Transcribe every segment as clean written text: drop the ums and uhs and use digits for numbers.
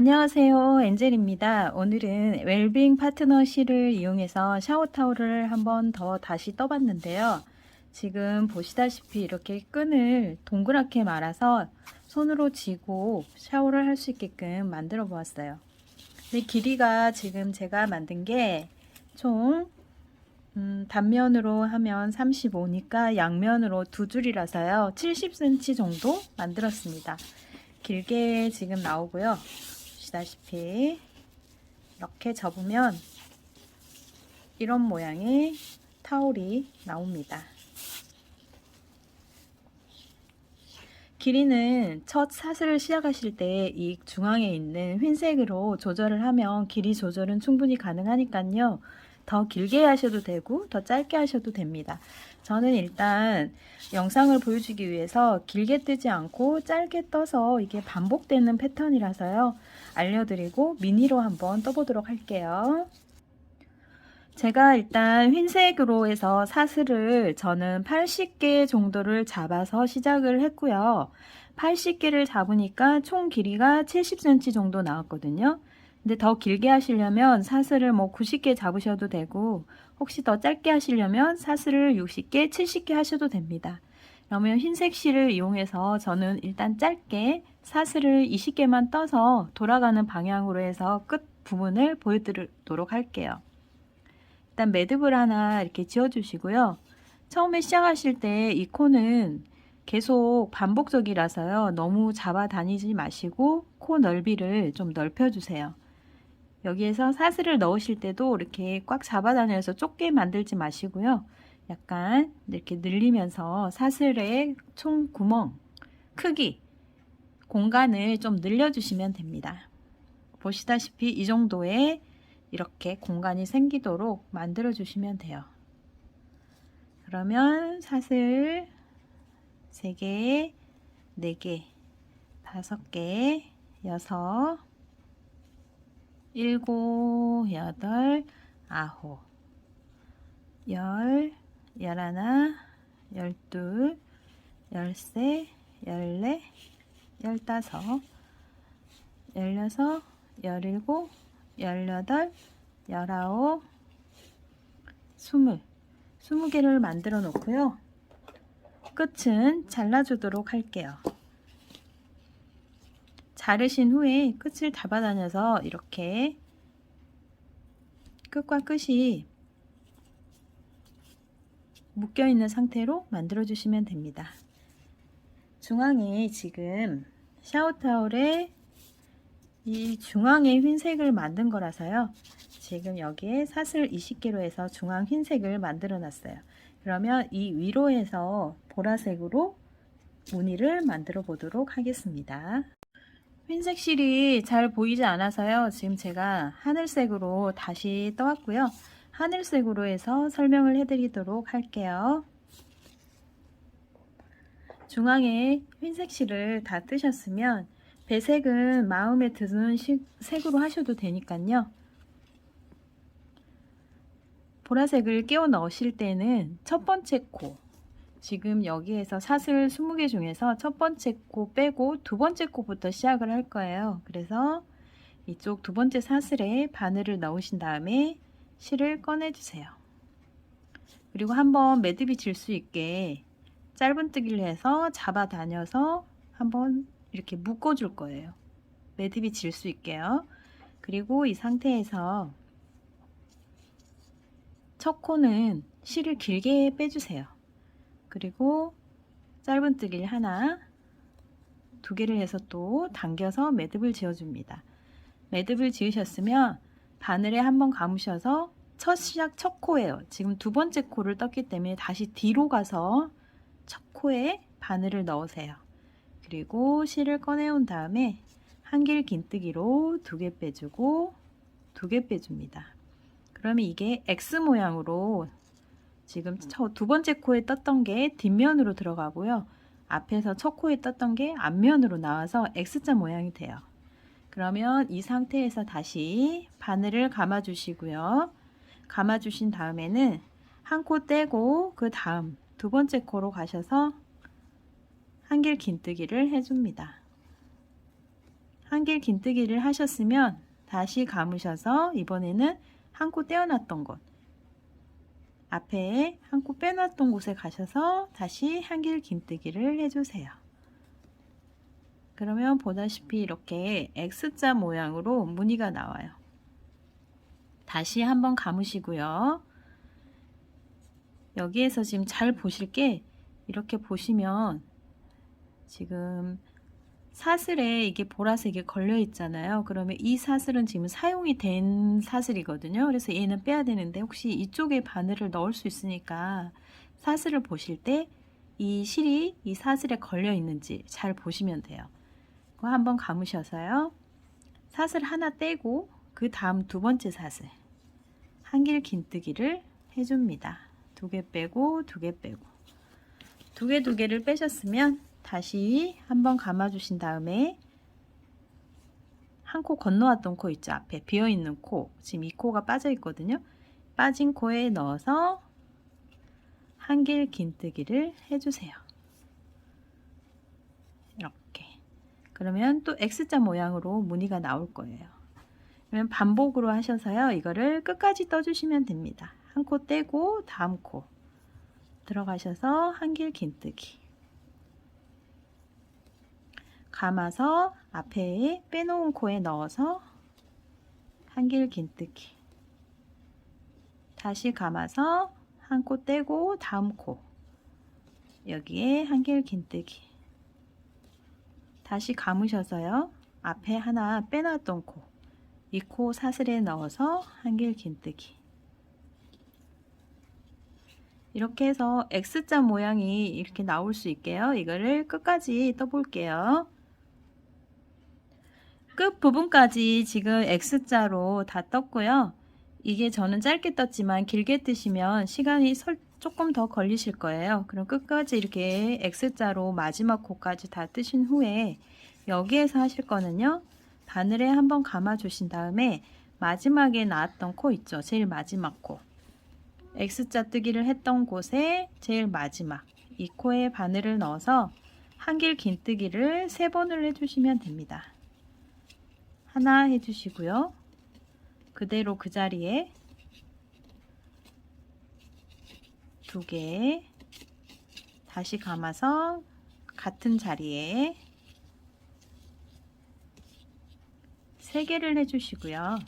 안녕하세요. 엔젤입니다. 오늘은 웰빙 파트너 실을 이용해서 샤워 타올을 한번 더 다시 떠봤는데요. 지금 보시다시피 이렇게 끈을 동그랗게 말아서 손으로 쥐고 샤워를 할 수 있게끔 만들어 보았어요. 근데 길이가 지금 제가 만든 게 총 단면으로 하면 35니까 양면으로 두 줄이라서요. 70cm 정도 만들었습니다. 길게 지금 나오고요. 보시다시피 이렇게 접으면 이런 모양의 타올이 나옵니다. 길이는 첫 사슬을 시작하실 때 이 중앙에 있는 흰색으로 조절을 하면 길이 조절은 충분히 가능하니까요. 더 길게 하셔도 되고 더 짧게 하셔도 됩니다. 저는 일단 영상을 보여주기 위해서 길게 뜨지 않고 짧게 떠서 이게 반복되는 패턴이라서요. 알려드리고 미니로 한번 떠보도록 할게요. 제가 일단 흰색으로 해서 사슬을 저는 80개 정도를 잡아서 시작을 했고요. 80개를 잡으니까 총 길이가 70cm 정도 나왔거든요. 근데 더 길게 하시려면 사슬을 뭐 90개 잡으셔도 되고, 혹시 더 짧게 하시려면 사슬을 60개, 70개 하셔도 됩니다. 그러면 흰색 실을 이용해서 저는 일단 짧게 사슬을 20개만 떠서 돌아가는 방향으로 해서 끝 부분을 보여드리도록 할게요. 일단 매듭을 하나 이렇게 지어 주시고요. 처음에 시작하실 때 이 코는 계속 반복적이라서요. 너무 잡아 다니지 마시고 코 넓이를 좀 넓혀 주세요. 여기에서 사슬을 넣으실 때도 이렇게 꽉 잡아 다녀서 좁게 만들지 마시고요. 약간 이렇게 늘리면서 사슬의 총 구멍 크기 공간을 좀 늘려 주시면 됩니다. 보시다시피 이 정도의 이렇게 공간이 생기도록 만들어 주시면 돼요. 그러면 사슬 3개, 4개, 5개, 6, 7, 8, 9, 10, 11, 12, 13, 14, 15, 16, 17, 18, 19, 20개를 만들어 놓고요. 끝은 잘라주도록 할게요. 자르신 후에 끝을 잡아다녀서 이렇게 끝과 끝이 묶여 있는 상태로 만들어 주시면 됩니다. 중앙에 지금 샤워타올에 이 중앙에 흰색을 만든 거라서요. 지금 여기에 사슬 20개로 해서 중앙 흰색을 만들어 놨어요. 그러면 이 위로 해서 보라색으로 무늬를 만들어 보도록 하겠습니다. 흰색 실이 잘 보이지 않아서요. 지금 제가 하늘색으로 다시 떠왔고요. 하늘색으로 해서 설명을 해드리도록 할게요. 중앙에 흰색 실을 다 뜨셨으면 배색은 마음에 드는 색으로 하셔도 되니까요. 보라색을 끼워 넣으실 때는 첫 번째 코, 지금 여기에서 사슬 20개 중에서 첫 번째 코 빼고 두 번째 코부터 시작을 할 거예요. 그래서 이쪽 두 번째 사슬에 바늘을 넣으신 다음에 실을 꺼내 주세요. 그리고 한번 매듭이 질 수 있게 짧은뜨기를 해서 잡아 다녀서 한번 이렇게 묶어 줄 거예요. 매듭이 질 수 있게요. 그리고 이 상태에서 첫 코는 실을 길게 빼주세요. 그리고 짧은뜨기를 하나, 2개를 해서 또 당겨서 매듭을 지어줍니다. 매듭을 지으셨으면 바늘에 한번 감으셔서 첫 코예요. 지금 두 번째 코를 떴기 때문에 다시 뒤로 가서 첫 코에 바늘을 넣으세요. 그리고 실을 꺼내온 다음에 한길 긴뜨기로 2개 빼주고 2개 빼줍니다. 그러면 이게 X 모양으로 지금 두 번째 코에 떴던 게 뒷면으로 들어가고요. 앞에서 첫 코에 떴던 게 앞면으로 나와서 X자 모양이 돼요. 그러면 이 상태에서 다시 바늘을 감아 주시고요. 감아 주신 다음에는 한 코 떼고 그 다음 두 번째 코로 가셔서 한길 긴뜨기를 해줍니다. 한길 긴뜨기를 하셨으면 다시 감으셔서 이번에는 한 코 떼어놨던 곳, 앞에 한 코 빼놨던 곳에 가셔서 다시 한길 긴뜨기를 해주세요. 그러면 보다시피 이렇게 X자 모양으로 무늬가 나와요. 다시 한번 감으시고요. 여기에서 지금 잘 보실 게, 이렇게 보시면 지금 사슬에 이게 보라색이 걸려 있잖아요. 그러면 이 사슬은 지금 사용이 된 사슬이거든요. 그래서 얘는 빼야 되는데, 혹시 이쪽에 바늘을 넣을 수 있으니까 사슬을 보실 때 이 실이 이 사슬에 걸려 있는지 잘 보시면 돼요. 그거 한번 감으셔서요. 사슬 하나 떼고 그 다음 두 번째 사슬 한길 긴뜨기를 해줍니다. 두 개 빼고 두 개 빼고 두 개를 빼셨으면 다시 한번 감아 주신 다음에 한 코 건너왔던 코 있죠. 앞에 비어있는 코, 지금 이 코가 빠져 있거든요. 빠진 코에 넣어서 한길 긴뜨기를 해주세요. 이렇게. 그러면 또 X자 모양으로 무늬가 나올 거예요. 그러면 반복으로 하셔서요, 이거를 끝까지 떠주시면 됩니다. 한 코 떼고 다음 코 들어가셔서 한길 긴뜨기, 감아서 앞에 빼놓은 코에 넣어서 한길 긴뜨기, 다시 감아서 한 코 떼고 다음 코 여기에 한길 긴뜨기, 다시 감으셔서요, 앞에 하나 빼놨던 코, 이 코 사슬에 넣어서 한길 긴뜨기. 이렇게 해서 X자 모양이 이렇게 나올 수 있게요. 이거를 끝까지 떠볼게요. 끝 부분까지 지금 X자로 다 떴고요. 이게 저는 짧게 떴지만 길게 뜨시면 시간이 조금 더 걸리실 거예요. 그럼 끝까지 이렇게 X자로 마지막 코까지 다 뜨신 후에 여기에서 하실 거는요, 바늘에 한번 감아 주신 다음에 마지막에 나왔던 코 있죠, 제일 마지막 코, X자 뜨기를 했던 곳에 제일 마지막 이 코에 바늘을 넣어서 한길 긴뜨기를 3번을 해주시면 됩니다. 하나 해주시고요. 그대로 그 자리에 2개, 다시 감아서 같은 자리에 3개를 해주시고요.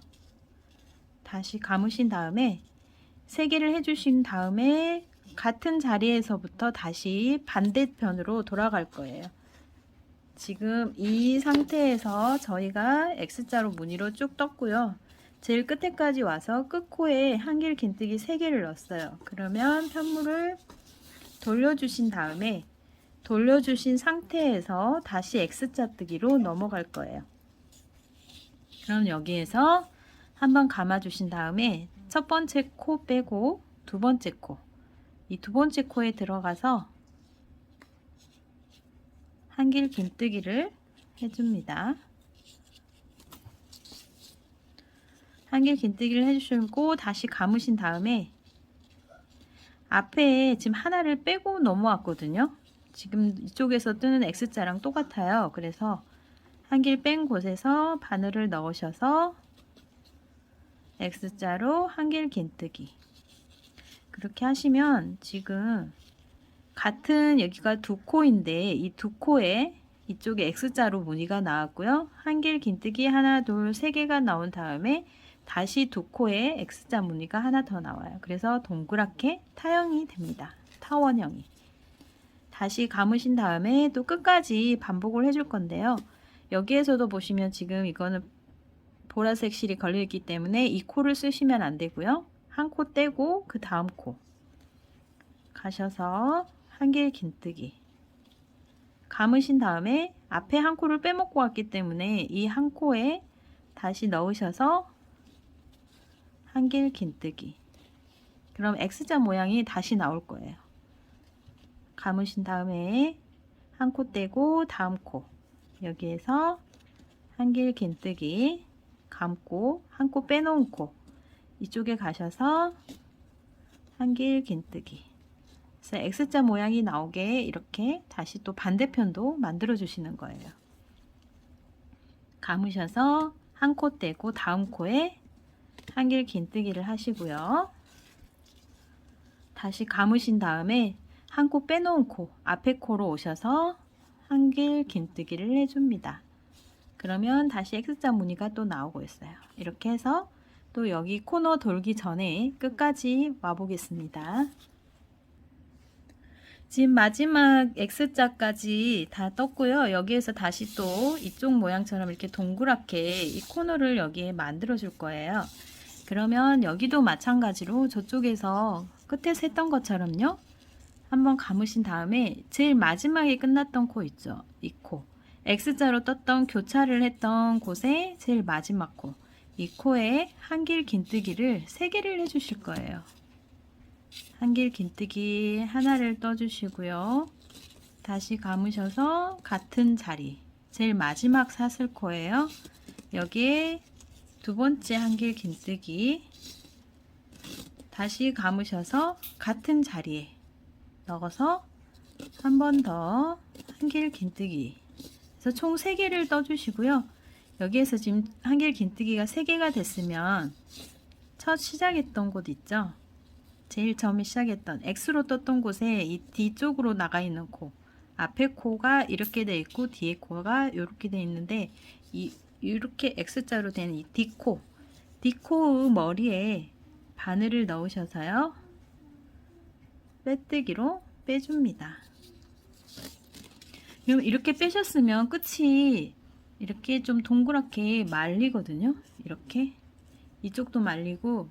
다시 감으신 다음에 3개를 해주신 다음에 같은 자리에서부터 다시 반대편으로 돌아갈 거예요. 지금 이 상태에서 저희가 X자로 무늬로 쭉 떴고요. 제일 끝에까지 와서 끝코에 한길 긴뜨기 3개를 넣었어요. 그러면 편물을 돌려주신 다음에 돌려주신 상태에서 다시 X자 뜨기로 넘어갈 거예요. 그럼 여기에서 한번 감아 주신 다음에 첫 번째 코 빼고 두 번째 코, 이 두 번째 코에 들어가서 한길 긴뜨기를 해줍니다. 한길 긴뜨기를 해주시고 다시 감으신 다음에 앞에 지금 하나를 빼고 넘어왔거든요. 지금 이쪽에서 뜨는 X자랑 똑같아요. 그래서 한길 뺀 곳에서 바늘을 넣으셔서 X자로 한길 긴뜨기, 그렇게 하시면 지금 같은 여기가 두 코인데 이 두 코에 이쪽에 X자로 무늬가 나왔고요. 한길 긴뜨기 하나, 둘, 3개가 나온 다음에 다시 두 코에 X자 무늬가 하나 더 나와요. 그래서 동그랗게 타형이 됩니다. 타원형이. 다시 감으신 다음에 또 끝까지 반복을 해줄 건데요. 여기에서도 보시면 지금 이거는 보라색 실이 걸려 있기 때문에 이 코를 쓰시면 안 되고요. 한 코 떼고 그 다음 코 가셔서 한길 긴뜨기, 감으신 다음에 앞에 한 코를 빼먹고 왔기 때문에 이 한 코에 다시 넣으셔서 한길 긴뜨기. 그럼 X자 모양이 다시 나올 거예요. 감으신 다음에 한 코 떼고 다음 코 여기에서 한길 긴뜨기, 감고 한 코 빼놓은 코 이쪽에 가셔서 한길 긴뜨기. 그래서 X자 모양이 나오게 이렇게 다시 또 반대편도 만들어 주시는 거예요. 감으셔서 한 코 떼고 다음 코에 한길 긴뜨기를 하시고요. 다시 감으신 다음에 한 코 빼놓은 코, 앞에 코로 오셔서 한길 긴뜨기를 해줍니다. 그러면 다시 X자 무늬가 또 나오고 있어요. 이렇게 해서 또 여기 코너 돌기 전에 끝까지 와보겠습니다. 지금 마지막 X자까지 다 떴고요. 여기에서 다시 또 이쪽 모양처럼 이렇게 동그랗게 이 코너를 여기에 만들어 줄 거예요. 그러면 여기도 마찬가지로 저쪽에서 끝에서 했던 것처럼요. 한번 감으신 다음에 제일 마지막에 끝났던 코 있죠. 이 코. X자로 떴던 교차를 했던 곳에 제일 마지막 코. 이 코에 한길 긴뜨기를 3개를 해주실 거예요. 한길 긴뜨기 하나를 떠주시고요. 다시 감으셔서 같은 자리, 제일 마지막 사슬코예요. 여기에 두 번째 한길 긴뜨기, 다시 감으셔서 같은 자리에 넣어서 한 번 더 한길 긴뜨기. 그래서 총 3개를 떠주시고요. 여기에서 지금 한길 긴뜨기가 3개가 됐으면 첫 시작했던 곳 있죠? 제일 처음에 시작했던 X로 떴던 곳에 이 뒤쪽으로 나가 있는 코, 앞에 코가 이렇게 돼 있고 뒤에 코가 이렇게 돼 있는데 이렇게 X자로 된 이 D코, D코 머리에 바늘을 넣으셔서요, 빼뜨기로 빼줍니다. 그럼 이렇게 빼셨으면 끝이 이렇게 좀 동그랗게 말리거든요. 이렇게 이쪽도 말리고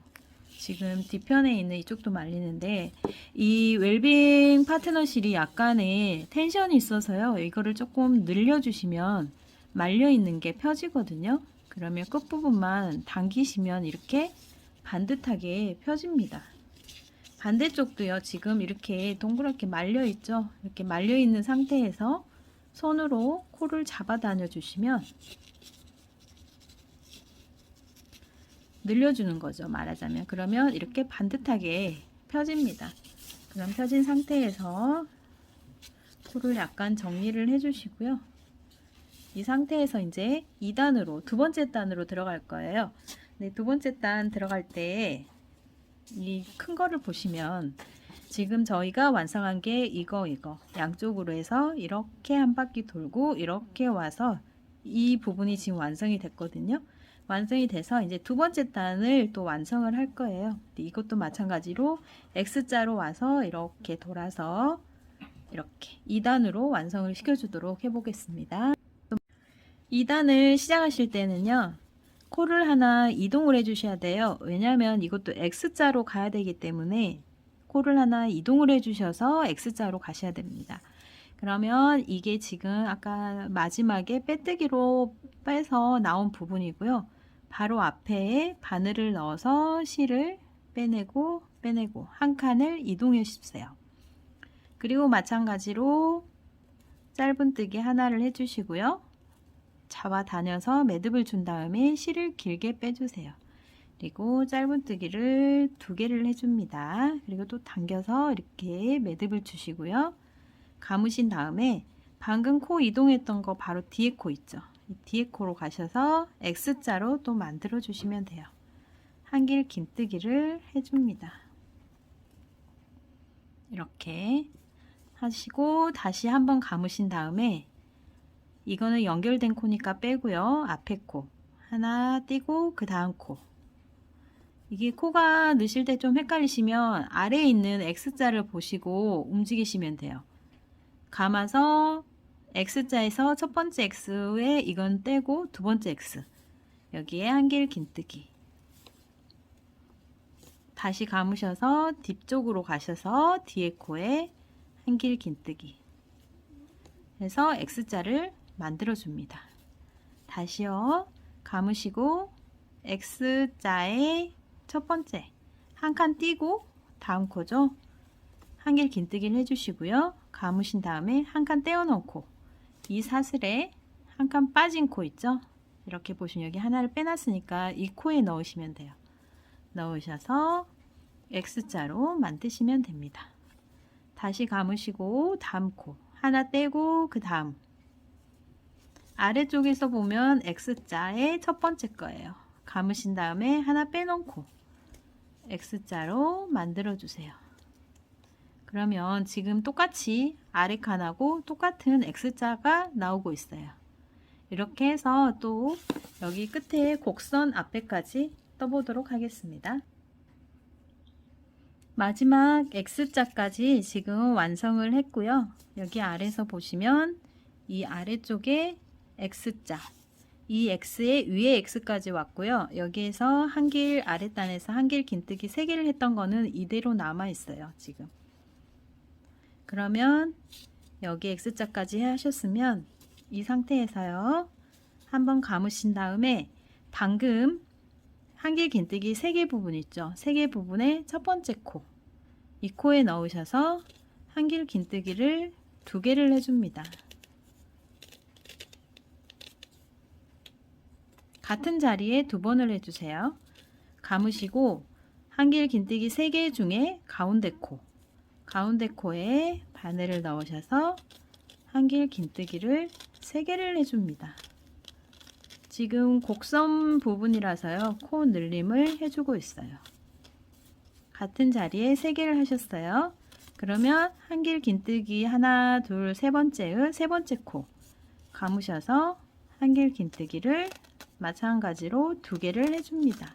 지금 뒤편에 있는 이쪽도 말리는데, 이 웰빙 파트너실이 약간의 텐션이 있어서요. 이거를 조금 늘려주시면 말려 있는 게 펴지거든요. 그러면 끝부분만 당기시면 이렇게 반듯하게 펴집니다. 반대쪽도요. 지금 이렇게 동그랗게 말려 있죠. 이렇게 말려 있는 상태에서 손으로 코를 잡아 다녀 주시면 늘려주는 거죠, 말하자면. 그러면 이렇게 반듯하게 펴집니다. 그럼 펴진 상태에서 코를 약간 정리를 해주시고요. 이 상태에서 이제 2단으로, 두 번째 단으로 들어갈 거예요. 네, 두 번째 단 들어갈 때 이 큰 거를 보시면 지금 저희가 완성한 게 이거 양쪽으로 해서 이렇게 한 바퀴 돌고 이렇게 와서 이 부분이 지금 완성이 됐거든요. 완성이 돼서 이제 두 번째 단을 또 완성을 할 거예요. 이것도 마찬가지로 X자로 와서 이렇게 돌아서 이렇게 2단으로 완성을 시켜주도록 해보겠습니다. 2단을 시작하실 때는요, 코를 하나 이동을 해주셔야 돼요. 왜냐하면 이것도 X자로 가야 되기 때문에 코를 하나 이동을 해주셔서 X자로 가셔야 됩니다. 그러면 이게 지금 아까 마지막에 빼뜨기로 빼서 나온 부분이고요. 바로 앞에 바늘을 넣어서 실을 빼내고 한 칸을 이동해 주세요. 그리고 마찬가지로 짧은뜨기 하나를 해주시고요. 잡아다녀서 매듭을 준 다음에 실을 길게 빼주세요. 그리고 짧은뜨기를 2개를 해줍니다. 그리고 또 당겨서 이렇게 매듭을 주시고요. 감으신 다음에 방금 코 이동했던 거 바로 뒤에 코 있죠. 이 뒤에 코로 가셔서 X자로 또 만들어 주시면 돼요. 한길 긴뜨기를 해줍니다. 이렇게 하시고 다시 한번 감으신 다음에 이거는 연결된 코니까 빼고요. 앞에 코 하나 띄고 그 다음 코, 이게 코가 넣으실 때 좀 헷갈리시면 아래에 있는 X자를 보시고 움직이시면 돼요. 감아서 X자에서 첫 번째 X에 이건 떼고 두 번째 X, 여기에 한길 긴뜨기, 다시 감으셔서 뒤쪽으로 가셔서 뒤에 코에 한길 긴뜨기 해서 X자를 만들어 줍니다. 다시요, 감으시고 X자에 첫 번째 한 칸 띄고 다음 코죠. 한길 긴뜨기를 해주시고요. 감으신 다음에 한 칸 떼어 놓은 코, 이 사슬에 한 칸 빠진 코 있죠. 이렇게 보시면 여기 하나를 빼놨으니까 이 코에 넣으시면 돼요. 넣으셔서 X자로 만드시면 됩니다. 다시 감으시고 다음 코 하나 떼고 그 다음 아래쪽에서 보면 X자의 첫 번째 거예요. 감으신 다음에 하나 빼놓고 X자로 만들어 주세요. 그러면 지금 똑같이 아래 칸하고 똑같은 X자가 나오고 있어요. 이렇게 해서 또 여기 끝에 곡선 앞에까지 떠보도록 하겠습니다. 마지막 X자까지 지금 완성을 했고요. 여기 아래서 보시면 이 아래쪽에 X자, 이 X의 위에 X까지 왔고요. 여기에서 한길 아랫단에서 한길 긴뜨기 3개를 했던 거는 이대로 남아 있어요. 지금. 그러면 여기 X자까지 하셨으면 이 상태에서요. 한번 감으신 다음에 방금 한길 긴뜨기 3개 부분 있죠. 3개 부분의 첫 번째 코, 이 코에 넣으셔서 한길 긴뜨기를 2개를 해줍니다. 같은 자리에 2번을 해주세요. 감으시고 한길 긴뜨기 3개 중에 가운데 코에 바늘을 넣으셔서 한길 긴뜨기를 3개를 해줍니다. 지금 곡선 부분이라서요. 코 늘림을 해주고 있어요. 같은 자리에 3개를 하셨어요. 그러면 한길 긴뜨기 하나, 둘, 세 번째의 세 번째 코 감으셔서 한길 긴뜨기를 마찬가지로 2개를 해줍니다.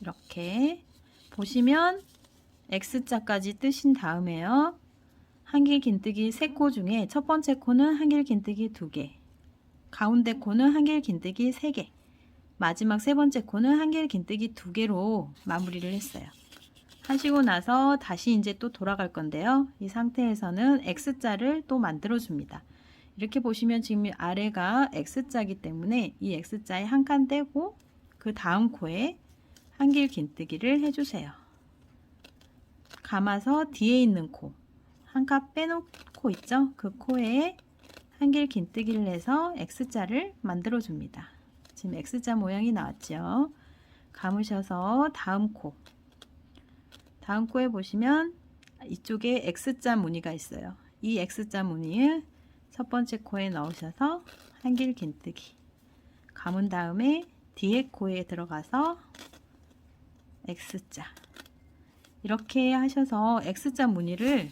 이렇게 보시면 X자까지 뜨신 다음에요. 한길 긴뜨기 3코 중에 첫 번째 코는 한길 긴뜨기 2개, 가운데 코는 한길 긴뜨기 3개, 마지막 세 번째 코는 한길 긴뜨기 2개로 마무리를 했어요. 하시고 나서 다시 이제 또 돌아갈 건데요. 이 상태에서는 X자를 또 만들어 줍니다. 이렇게 보시면 지금 아래가 X자이기 때문에 이 X자에 한 칸 떼고 그 다음 코에 한길 긴뜨기를 해주세요. 감아서 뒤에 있는 코, 한 칸 빼놓고 있죠? 그 코에 한길 긴뜨기를 해서 X자를 만들어 줍니다. 지금 X자 모양이 나왔죠? 감으셔서 다음 코에 보시면 이쪽에 X자 무늬가 있어요. 이 X자 무늬를 첫 번째 코에 넣으셔서 한길 긴뜨기 감은 다음에 뒤에 코에 들어가서 X자, 이렇게 하셔서 X자 무늬를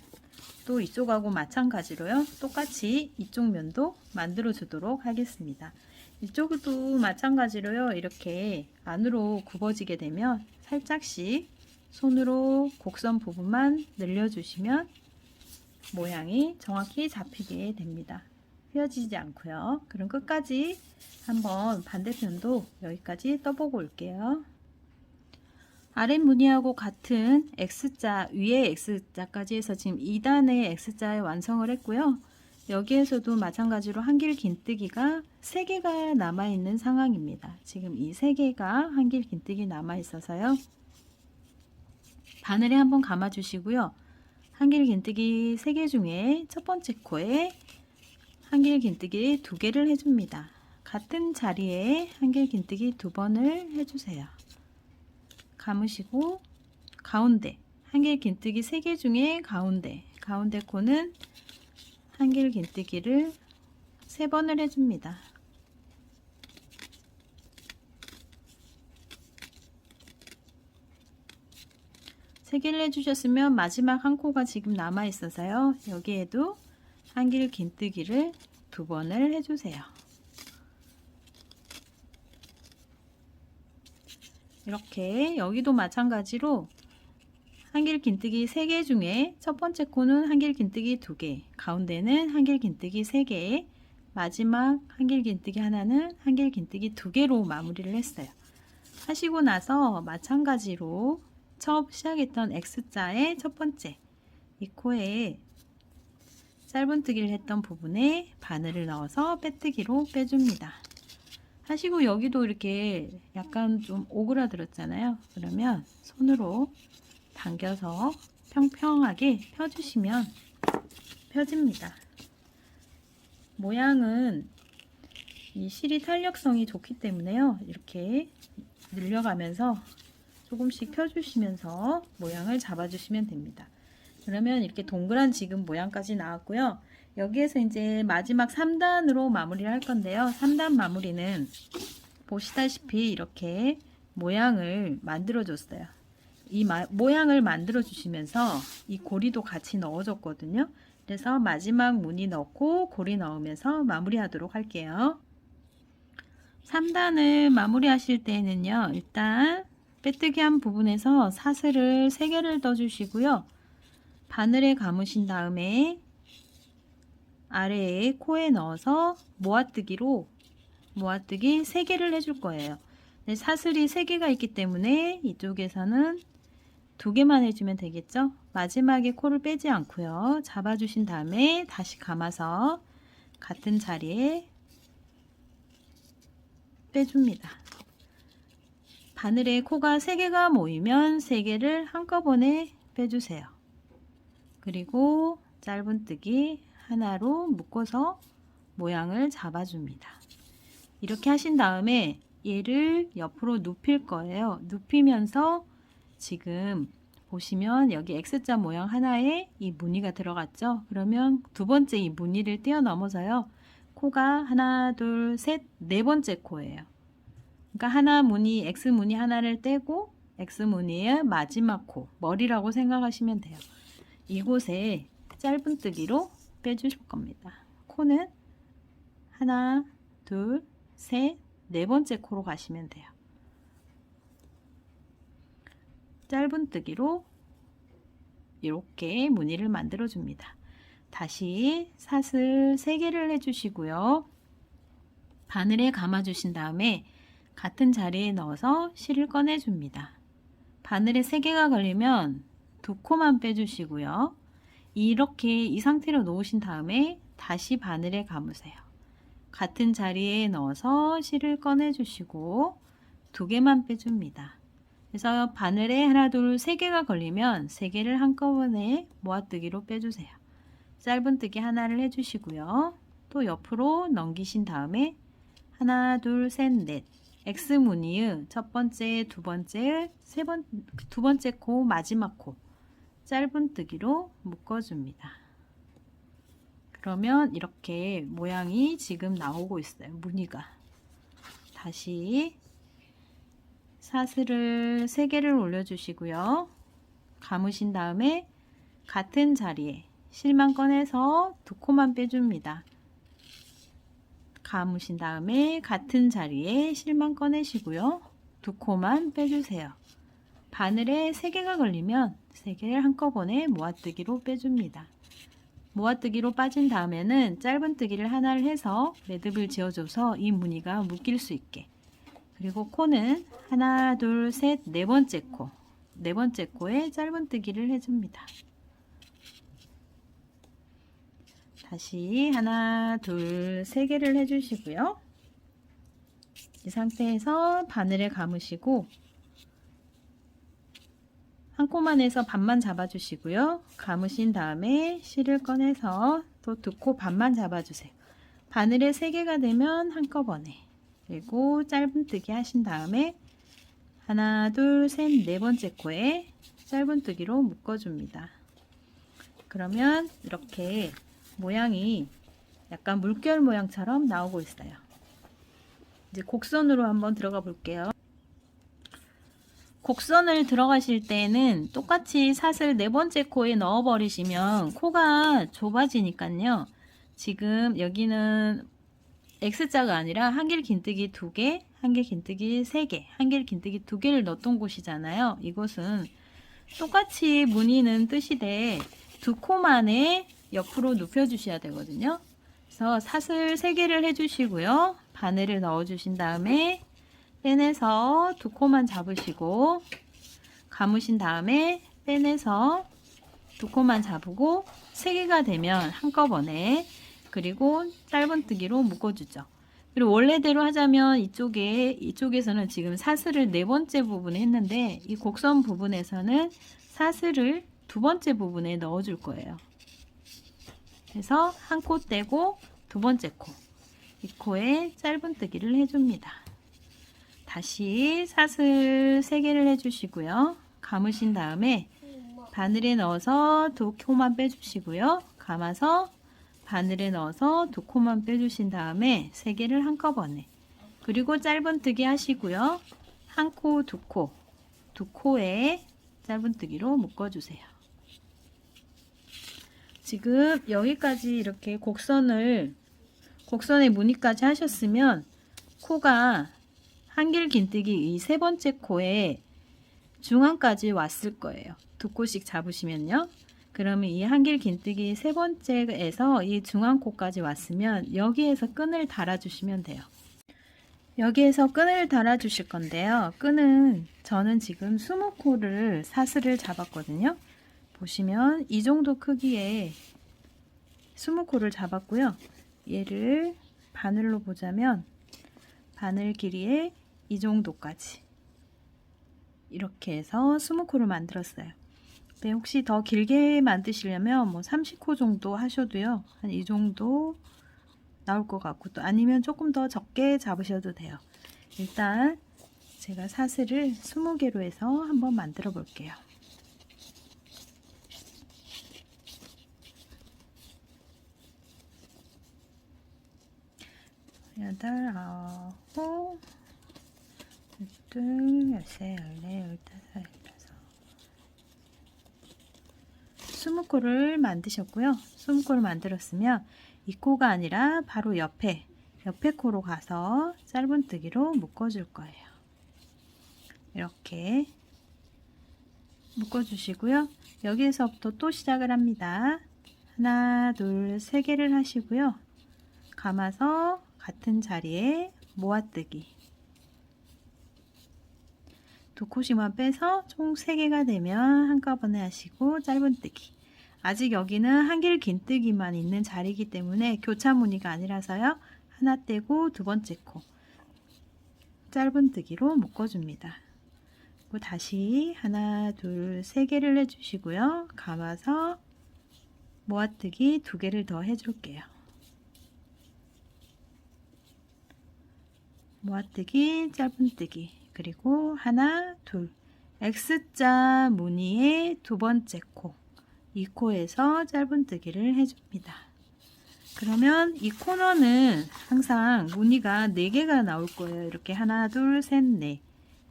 또 이쪽하고 마찬가지로요. 똑같이 이쪽 면도 만들어 주도록 하겠습니다. 이쪽도 마찬가지로요. 이렇게 안으로 굽어지게 되면 살짝씩 손으로 곡선 부분만 늘려주시면 모양이 정확히 잡히게 됩니다. 휘어지지 않고요. 그럼 끝까지 한번 반대편도 여기까지 떠보고 올게요. 아랫무늬하고 같은 X자, 위에 X자까지 해서 지금 2단의 X자에 완성을 했고요. 여기에서도 마찬가지로 한길 긴뜨기가 3개가 남아있는 상황입니다. 지금 이 3개가 한길 긴뜨기 남아있어서요. 바늘에 한번 감아 주시고요. 한길 긴뜨기 3개 중에 첫 번째 코에 한길 긴뜨기 2개를 해줍니다. 같은 자리에 한길 긴뜨기 2번을 해주세요. 감으시고 가운데 한길 긴뜨기 3개 중에 가운데 코는 한길 긴뜨기를 3번을 해줍니다. 세 개를 해주셨으면 마지막 한 코가 지금 남아 있어서요. 여기에도 한길 긴뜨기를 2번을 해주세요. 이렇게 여기도 마찬가지로 한길 긴뜨기 3개 중에 첫 번째 코는 한길 긴뜨기 2개, 가운데는 한길 긴뜨기 3개, 마지막 한길 긴뜨기 하나는 한길 긴뜨기 2개로 마무리를 했어요. 하시고 나서 마찬가지로 처음 시작했던 X자의 첫 번째 이 코에 짧은뜨기를 했던 부분에 바늘을 넣어서 빼뜨기로 빼줍니다. 하시고 여기도 이렇게 약간 좀 오그라들었잖아요. 그러면 손으로 당겨서 평평하게 펴주시면 펴집니다. 모양은 이 실이 탄력성이 좋기 때문에요. 이렇게 늘려가면서 조금씩 펴주시면서 모양을 잡아주시면 됩니다. 그러면 이렇게 동그란 지금 모양까지 나왔고요. 여기에서 이제 마지막 3단으로 마무리를 할 건데요. 3단 마무리는 보시다시피 이렇게 모양을 만들어 줬어요. 이 모양을 만들어 주시면서 이 고리도 같이 넣어 줬거든요. 그래서 마지막 무늬 넣고 고리 넣으면서 마무리 하도록 할게요. 3단을 마무리 하실 때는요, 일단 빼뜨기 한 부분에서 사슬을 3개를 떠 주시고요. 바늘에 감으신 다음에 아래에 코에 넣어서 모아뜨기 3개를 해줄 거예요. 사슬이 3개가 있기 때문에 이쪽에서는 2개만 해주면 되겠죠. 마지막에 코를 빼지 않고요. 잡아주신 다음에 다시 감아서 같은 자리에 빼줍니다. 바늘에 코가 3개가 모이면 3개를 한꺼번에 빼주세요. 그리고 짧은뜨기 하나로 묶어서 모양을 잡아줍니다. 이렇게 하신 다음에 얘를 옆으로 눕힐 거예요. 눕히면서 지금 보시면 여기 X자 모양 하나에 이 무늬가 들어갔죠. 그러면 두 번째 이 무늬를 뛰어넘어서요. 코가 하나, 둘, 셋, 네 번째 코예요. 그러니까 하나 무늬, X 무늬 하나를 떼고 X 무늬의 마지막 코, 머리라고 생각하시면 돼요. 이곳에 짧은뜨기로 빼주실 겁니다. 코는 하나, 둘, 셋, 네 번째 코로 가시면 돼요. 짧은뜨기로 이렇게 무늬를 만들어 줍니다. 다시 사슬 3개를 해주시고요. 바늘에 감아 주신 다음에 같은 자리에 넣어서 실을 꺼내 줍니다. 바늘에 3개가 걸리면 2코만 빼주시고요. 이렇게 이 상태로 놓으신 다음에 다시 바늘에 감으세요. 같은 자리에 넣어서 실을 꺼내 주시고 2개만 빼줍니다. 그래서 바늘에 하나, 둘, 3개가 걸리면 3개를 한꺼번에 모아뜨기로 빼주세요. 짧은뜨기 하나를 해주시고요. 또 옆으로 넘기신 다음에 하나, 둘, 셋, 넷 X 무늬의 첫 번째, 두 번째, 두 번째 코, 마지막 코 짧은뜨기로 묶어줍니다. 그러면 이렇게 모양이 지금 나오고 있어요. 무늬가. 다시 사슬을 3개를 올려주시고요. 감으신 다음에 같은 자리에 실만 꺼내서 2코만 빼줍니다. 감으신 다음에 같은 자리에 실만 꺼내시고요. 2코만 빼주세요. 바늘에 3개가 걸리면 3개를 한꺼번에 모아뜨기로 빼줍니다. 모아뜨기로 빠진 다음에는 짧은뜨기를 하나를 해서 매듭을 지어줘서 이 무늬가 묶일 수 있게. 그리고 코는 하나, 둘, 셋, 네 번째 코. 네 번째 코에 짧은뜨기를 해줍니다. 다시 하나, 둘, 3개를 해주시고요. 이 상태에서 바늘에 감으시고 한 코만 해서 반만 잡아주시고요. 감으신 다음에 실을 꺼내서 또 2코 반만 잡아주세요. 바늘에 3개가 되면 한꺼번에 그리고 짧은뜨기 하신 다음에 하나, 둘, 셋, 네 번째 코에 짧은뜨기로 묶어줍니다. 그러면 이렇게 모양이 약간 물결 모양처럼 나오고 있어요. 이제 곡선으로 한번 들어가 볼게요. 곡선을 들어가실 때는 똑같이 사슬 네 번째 코에 넣어 버리시면 코가 좁아지니까요. 지금 여기는 X자가 아니라 한길 긴뜨기 2개, 한길 긴뜨기 3개, 한길 긴뜨기 2개를 넣었던 곳이잖아요. 이곳은 똑같이 무늬는 뜻이되 2코만에 옆으로 눕혀 주셔야 되거든요. 그래서 사슬 3개를 해주시고요. 바늘을 넣어 주신 다음에 빼내서 2코만 잡으시고 감으신 다음에 빼내서 2코만 잡고 3개가 되면 한꺼번에 그리고 짧은뜨기로 묶어주죠. 그리고 원래대로 하자면 이쪽에서는 지금 사슬을 네 번째 부분에 했는데 이 곡선 부분에서는 사슬을 두 번째 부분에 넣어줄 거예요. 그래서 한 코 떼고 두 번째 코, 이 코에 짧은뜨기를 해줍니다. 다시 사슬 3개를 해주시고요. 감으신 다음에 바늘에 넣어서 두 코만 빼주시고요. 감아서 바늘에 넣어서 두 코만 빼주신 다음에 3개를 한꺼번에, 그리고 짧은뜨기 하시고요. 한 코, 두 코, 두 코에 짧은뜨기로 묶어주세요. 지금 여기까지 이렇게 곡선의 무늬까지 하셨으면 코가 한길 긴뜨기 이 3번째 코에 중앙까지 왔을 거예요. 두 코씩 잡으시면요. 그러면 이 한길 긴뜨기 3번째에서 이 중앙 코까지 왔으면 여기에서 끈을 달아주시면 돼요. 여기에서 끈을 달아주실 건데요. 끈은 저는 지금 20코를 사슬을 잡았거든요. 보시면 이 정도 크기의 20코를 잡았고요. 얘를 바늘로 보자면 바늘 길이의 이 정도까지 이렇게 해서 20코를 만들었어요. 네, 혹시 더 길게 만드시려면 뭐 30코 정도 하셔도요. 한 이 정도 나올 것 같고, 또 아니면 조금 더 적게 잡으셔도 돼요. 일단 제가 사슬을 20개로 해서 한번 만들어 볼게요. 8, 9, 12, 13, 14, 15, 16 20코를 만드셨고요. 20코를 만들었으면 이 코가 아니라 바로 옆에 코로 가서 짧은뜨기로 묶어줄 거예요. 이렇게 묶어주시고요. 여기에서부터 또 시작을 합니다. 하나, 둘, 3개를 하시고요. 감아서 같은 자리에 모아뜨기. 두 코씩만 빼서 총 3개가 되면 한꺼번에 하시고 짧은뜨기. 아직 여기는 한길 긴뜨기만 있는 자리이기 때문에 교차 무늬가 아니라서요. 하나 떼고 두 번째 코 짧은뜨기로 묶어줍니다. 그리고 다시 하나, 둘, 3개를 해주시고요. 감아서 모아뜨기 2개를 더 해줄게요. 모아뜨기, 짧은뜨기, 그리고 하나, 둘, X자 무늬의 두 번째 코, 이 코에서 짧은뜨기를 해줍니다. 그러면 이 코너는 항상 무늬가 4개가 나올 거예요. 이렇게 하나, 둘, 셋, 넷.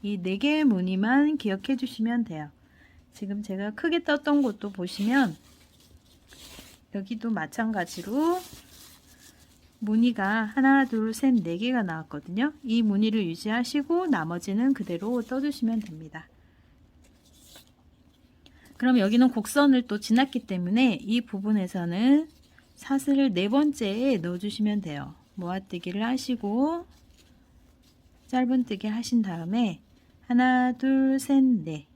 이 4개의 무늬만 기억해 주시면 돼요. 지금 제가 크게 떴던 곳도 보시면 여기도 마찬가지로 무늬가 하나, 둘, 셋, 4개가 나왔거든요. 이 무늬를 유지하시고 나머지는 그대로 떠주시면 됩니다. 그럼 여기는 곡선을 또 지났기 때문에 이 부분에서는 사슬을 4번째에 넣어주시면 돼요. 모아뜨기를 하시고 짧은뜨기 하신 다음에 하나, 둘, 셋, 넷.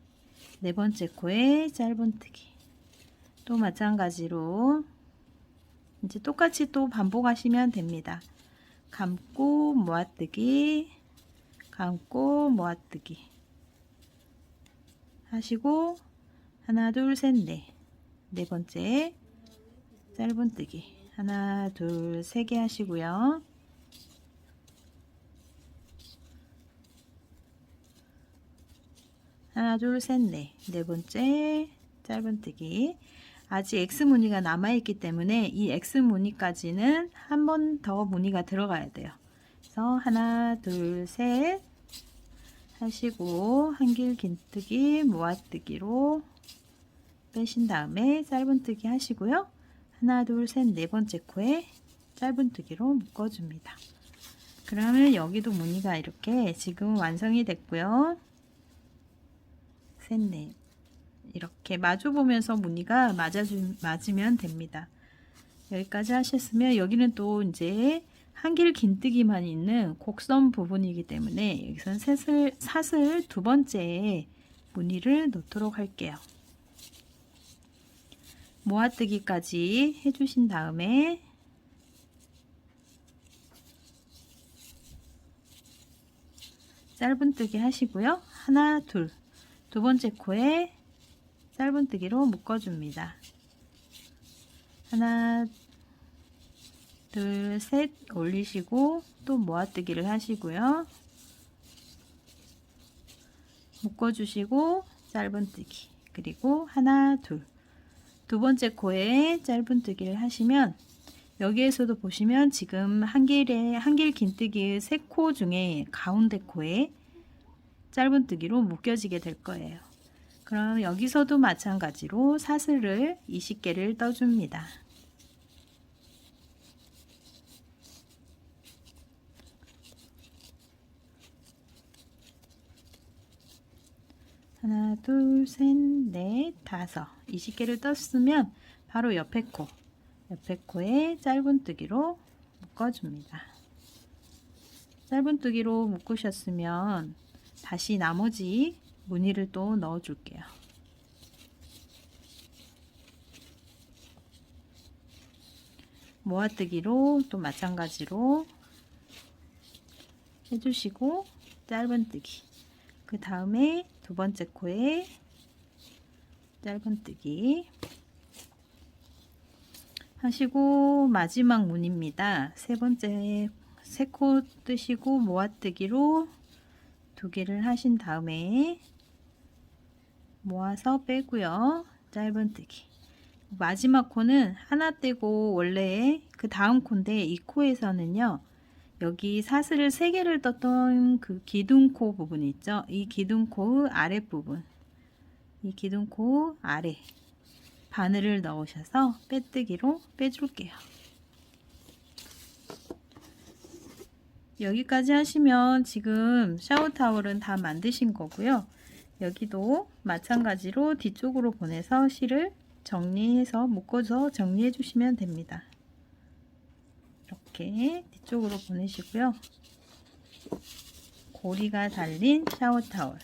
4번째 코에 짧은뜨기. 또 마찬가지로 이제 똑같이 또 반복하시면 됩니다. 감고 모아뜨기, 감고 모아뜨기 하시고 하나, 둘, 셋, 넷. 4번째 짧은뜨기 하나, 둘, 3개 하시고요. 하나, 둘, 셋, 넷. 4번째 짧은뜨기. 아직 X 무늬가 남아있기 때문에 이 X 무늬까지는 한 번 더 무늬가 들어가야 돼요. 그래서 하나, 둘, 셋 하시고 한길 긴뜨기 모아뜨기로 빼신 다음에 짧은뜨기 하시고요. 하나, 둘, 셋, 4번째 코에 짧은뜨기로 묶어줍니다. 그러면 여기도 무늬가 이렇게 지금 완성이 됐고요. 셋, 넷. 이렇게 마주보면서 무늬가 맞으면 됩니다. 여기까지 하셨으면 여기는 또 이제 한길 긴뜨기만 있는 곡선 부분이기 때문에 여기선 사슬 2번째 무늬를 넣도록 할게요. 모아뜨기까지 해주신 다음에 짧은뜨기 하시고요. 하나, 둘, 2번째 코에 짧은뜨기로 묶어줍니다. 하나, 둘, 셋 올리시고 또 모아뜨기를 하시고요. 묶어주시고 짧은뜨기, 그리고 하나, 둘. 두 번째 코에 짧은뜨기를 하시면 여기에서도 보시면 지금 한길 긴뜨기의 세 코 중에 가운데 코에 짧은뜨기로 묶여지게 될 거예요. 그럼 여기서도 마찬가지로 사슬을 20개를 떠줍니다. 하나, 둘, 셋, 넷, 다섯. 20개를 떴으면 바로 옆에 코에 짧은뜨기로 묶어줍니다. 짧은뜨기로 묶으셨으면 다시 나머지 무늬를 또 넣어 줄게요. 모아뜨기로 또 마찬가지로 해주시고 짧은뜨기, 그 다음에 두 번째 코에 짧은뜨기 하시고 마지막 무늬입니다. 세 번째 세 코 뜨시고 모아뜨기로 두 개를 하신 다음에 모아서 빼고요. 짧은뜨기. 마지막 코는 하나 떼고 원래 그 다음 코인데 이 코에서는요. 여기 사슬을 3개를 떴던 그 기둥코 부분 있죠. 이 기둥코 아랫부분, 이 기둥코 아래 바늘을 넣으셔서 빼뜨기로 빼줄게요. 여기까지 하시면 지금 샤워타월은 다 만드신 거고요. 여기도 마찬가지로 뒤쪽으로 보내서 실을 정리해서 묶어서 정리해 주시면 됩니다. 이렇게 뒤쪽으로 보내시고요. 고리가 달린 샤워타월,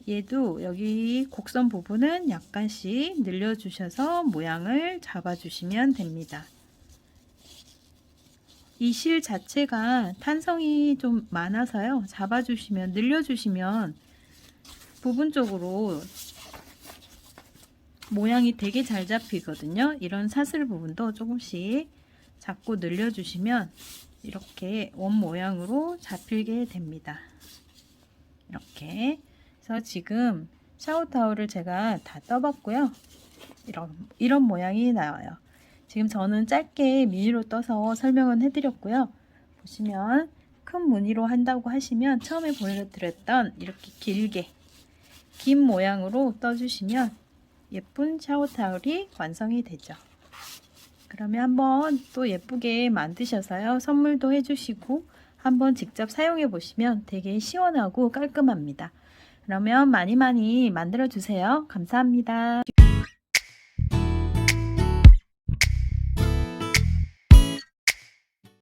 얘도 여기 곡선 부분은 약간씩 늘려주셔서 모양을 잡아주시면 됩니다. 이 실 자체가 탄성이 좀 많아서요. 잡아주시면, 늘려주시면 부분적으로 모양이 되게 잘 잡히거든요. 이런 사슬 부분도 조금씩 잡고 늘려주시면 이렇게 원 모양으로 잡히게 됩니다. 이렇게 해서 지금 샤워타월을 제가 다 떠봤고요. 이런 모양이 나와요. 지금 저는 짧게 미니로 떠서 설명은 해드렸고요. 보시면 큰 무늬로 한다고 하시면 처음에 보여드렸던 이렇게 길게 긴 모양으로 떠주시면 예쁜 샤워타월이 완성이 되죠. 그러면 한번 또 예쁘게 만드셔서요. 선물도 해주시고 한번 직접 사용해 보시면 되게 시원하고 깔끔합니다. 그러면 많이 만들어 주세요. 감사합니다.